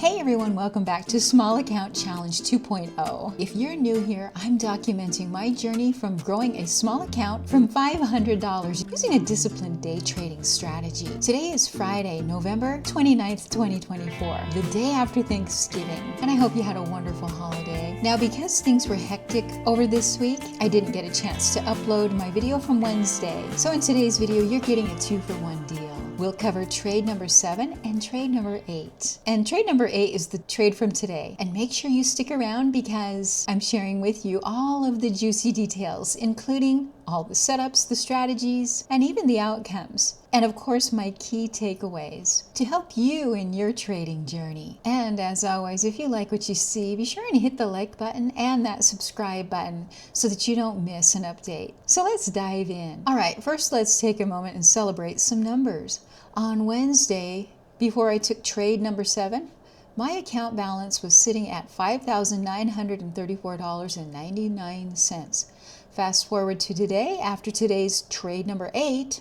Hey everyone, welcome back to Small Account Challenge 2.0. If you're new here, I'm documenting my journey from growing a small account from $500 using a disciplined day trading strategy. Today is Friday, November 29th, 2024, the day after Thanksgiving, and I hope you had a wonderful holiday. Now, because things were hectic over this week, I didn't get a chance to upload my video from Wednesday. So in today's video, you're getting a 2-for-1 deal. We'll cover trade number 7 and trade number 8. And trade number 8 is the trade from today. And make sure you stick around because I'm sharing with you all of the juicy details, including all the setups, the strategies, and even the outcomes. And of course, my key takeaways to help you in your trading journey. And as always, if you like what you see, be sure and hit the like button and that subscribe button so that you don't miss an update. So let's dive in. All right, first let's take a moment and celebrate some numbers. On Wednesday, before I took trade number 7, my account balance was sitting at $5,934.99. Fast forward to today, after today's trade number 8,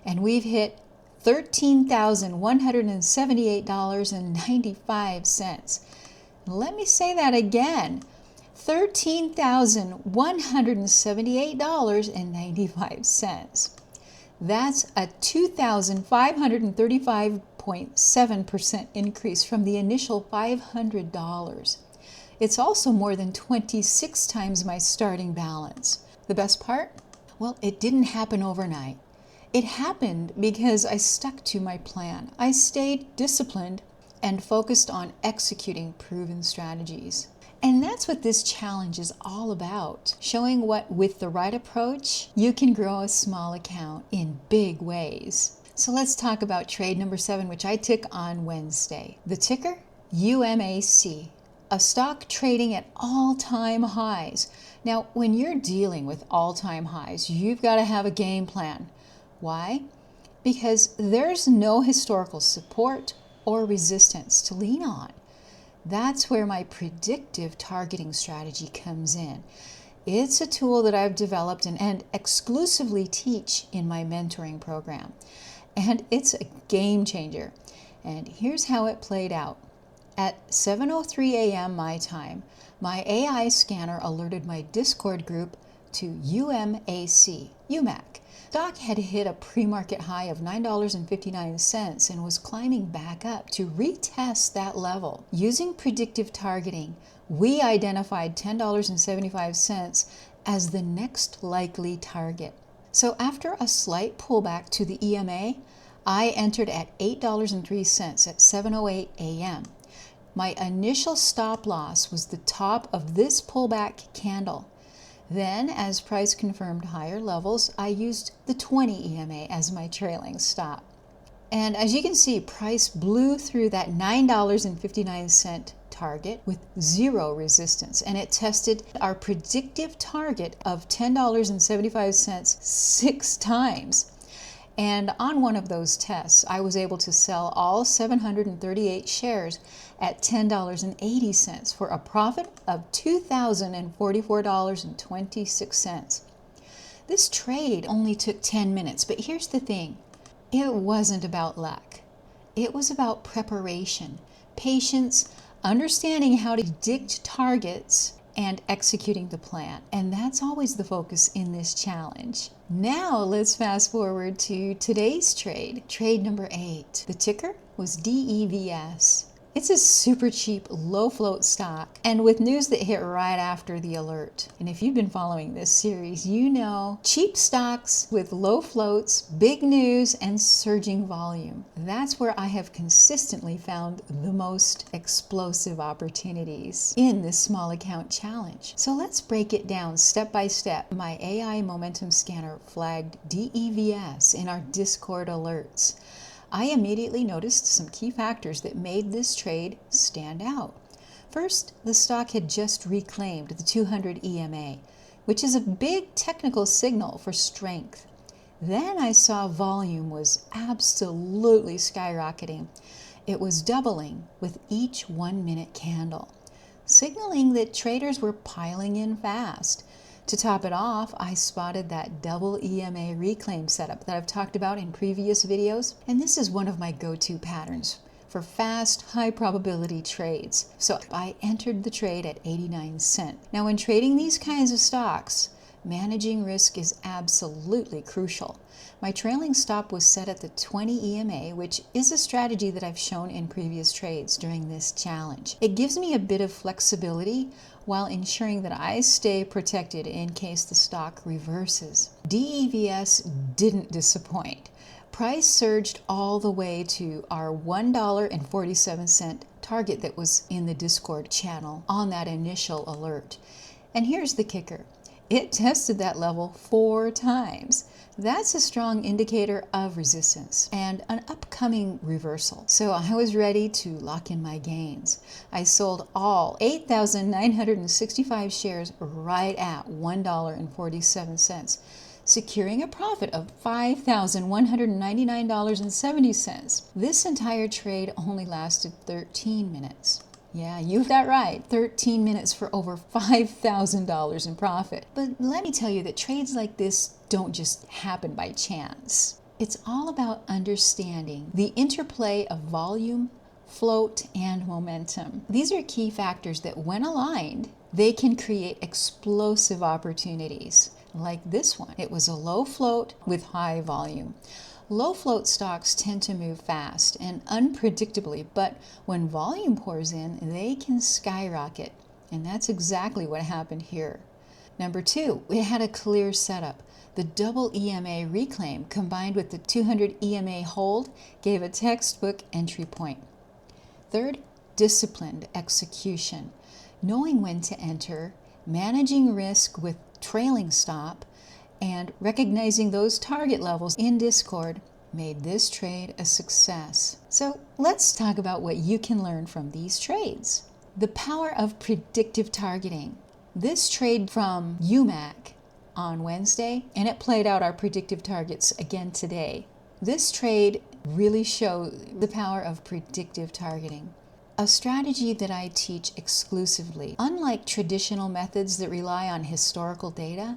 and we've hit $13,178.95. Let me say that again, $13,178.95. That's a 2,535.7% increase from the initial $500. It's also more than 26 times my starting balance. The best part? Well, it didn't happen overnight. It happened because I stuck to my plan. I stayed disciplined and focused on executing proven strategies. And that's what this challenge is all about, showing what, with the right approach, you can grow a small account in big ways. So let's talk about trade number 7, which I took on Wednesday. The ticker, UMAC, a stock trading at all-time highs. Now, when you're dealing with all-time highs, you've got to have a game plan. Why? Because there's no historical support or resistance to lean on. That's where my predictive targeting strategy comes in. It's a tool that I've developed and exclusively teach in my mentoring program. And it's a game changer. And here's how it played out. At 7:03 a.m. my time, my AI scanner alerted my Discord group to UMAC. Stock had hit a pre-market high of $9.59 and was climbing back up to retest that level. Using predictive targeting, we identified $10.75 as the next likely target. So after a slight pullback to the EMA, I entered at $8.03 at 7:08 a.m. My initial stop loss was the top of this pullback candle. Then, as price confirmed higher levels, I used the 20 EMA as my trailing stop. And as you can see, price blew through that $9.59 target with zero resistance, and it tested our predictive target of $10.75 6 times. And on one of those tests, I was able to sell all 738 shares at $10.80 for a profit of $2,044.26. This trade only took 10 minutes, but here's the thing. It wasn't about luck. It was about preparation, patience, understanding how to predict targets, and executing the plan. And that's always the focus in this challenge. Now let's fast forward to today's trade, trade number 8. The ticker was DEVS. It's a super cheap, low float stock, and with news that hit right after the alert. And if you've been following this series, you know cheap stocks with low floats, big news, and surging volume. That's where I have consistently found the most explosive opportunities in this small account challenge. So let's break it down step by step. My AI momentum scanner flagged DEVS in our Discord alerts. I immediately noticed some key factors that made this trade stand out. First, the stock had just reclaimed the 200 EMA, which is a big technical signal for strength. Then I saw volume was absolutely skyrocketing. It was doubling with each 1-minute candle, signaling that traders were piling in fast. To top it off, I spotted that double EMA reclaim setup that I've talked about in previous videos, and this is one of my go-to patterns. for fast, high probability trades. So I entered the trade at 89 cents. Now when trading these kinds of stocks, managing risk is absolutely crucial. My trailing stop was set at the 20 EMA, which is a strategy that I've shown in previous trades during this challenge. It gives me a bit of flexibility while ensuring that I stay protected in case the stock reverses. DEVS didn't disappoint. Price surged all the way to our $1.47 target that was in the Discord channel on that initial alert. And here's the kicker. It tested that level 4 times. That's a strong indicator of resistance and an upcoming reversal. So I was ready to lock in my gains. I sold all 8,965 shares right at $1.47, securing a profit of $5,199.70. This entire trade only lasted 13 minutes. Yeah, you got that right. 13 minutes for over $5,000 in profit. But let me tell you that trades like this don't just happen by chance. It's all about understanding the interplay of volume, float, and momentum. These are key factors that, when aligned, they can create explosive opportunities. Like this one. It was a low float with high volume. Low float stocks tend to move fast and unpredictably, but when volume pours in, they can skyrocket. And that's exactly what happened here. Number 2, we had a clear setup. The double EMA reclaim combined with the 200 EMA hold gave a textbook entry point. Third, disciplined execution. Knowing when to enter, managing risk with trailing stop, and recognizing those target levels in Discord made this trade a success. So let's talk about what you can learn from these trades. The power of predictive targeting. This trade from UMAC on Wednesday, and it played out our predictive targets again today. This trade really showed the power of predictive targeting. A strategy that I teach exclusively. Unlike traditional methods that rely on historical data,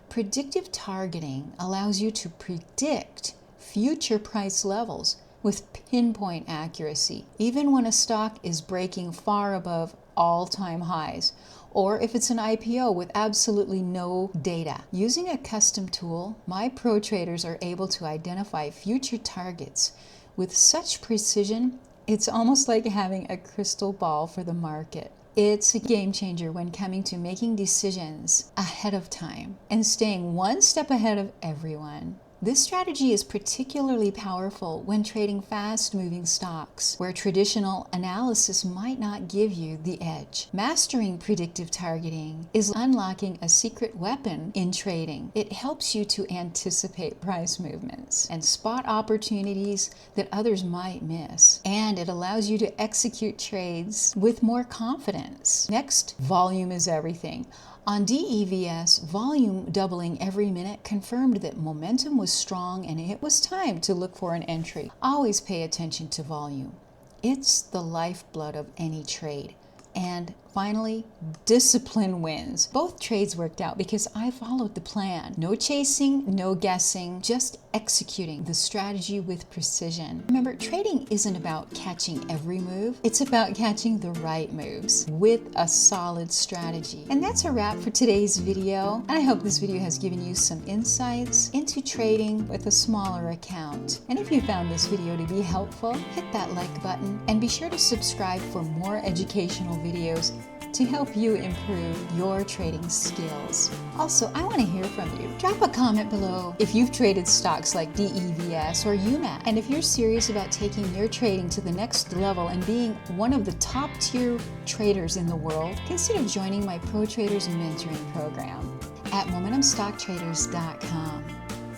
predictive targeting allows you to predict future price levels with pinpoint accuracy, even when a stock is breaking far above all-time highs, or if it's an IPO with absolutely no data. Using a custom tool, my pro traders are able to identify future targets with such precision, it's almost like having a crystal ball for the market. It's a game changer when coming to making decisions ahead of time and staying one step ahead of everyone. This strategy is particularly powerful when trading fast-moving stocks, where traditional analysis might not give you the edge. Mastering predictive targeting is unlocking a secret weapon in trading. It helps you to anticipate price movements and spot opportunities that others might miss. And it allows you to execute trades with more confidence. Next, volume is everything. On DEVS, volume doubling every minute confirmed that momentum was strong and it was time to look for an entry. Always pay attention to volume. It's the lifeblood of any trade. And finally, discipline wins. Both trades worked out because I followed the plan. No chasing, no guessing, just executing the strategy with precision. Remember, trading isn't about catching every move. It's about catching the right moves with a solid strategy. And that's a wrap for today's video. And I hope this video has given you some insights into trading with a smaller account. And if you found this video to be helpful, hit that like button and be sure to subscribe for more educational videos to help you improve your trading skills. Also, I want to hear from you. Drop a comment below if you've traded stocks like DEVS or UMAC. And if you're serious about taking your trading to the next level and being one of the top tier traders in the world, consider joining my Pro Traders Mentoring Program at MomentumStockTraders.com.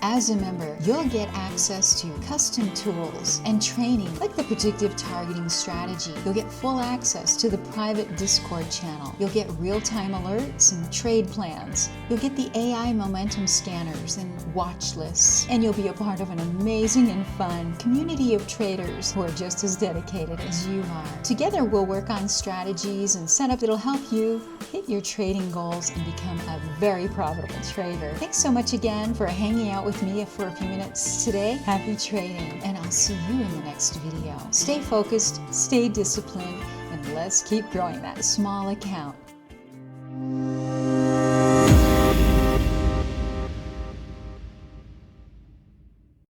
As a member, you'll get access to custom tools and training like the predictive targeting strategy. You'll get full access to the private Discord channel. You'll get real-time alerts and trade plans. You'll get the AI momentum scanners and watch lists. And you'll be a part of an amazing and fun community of traders who are just as dedicated as you are. Together, we'll work on strategies and setup that'll help you hit your trading goals and become a very profitable trader. Thanks so much again for hanging out with with me for a few minutes today. Happy trading, and I'll see you in the next video. Stay focused, stay disciplined, and let's keep growing that small account.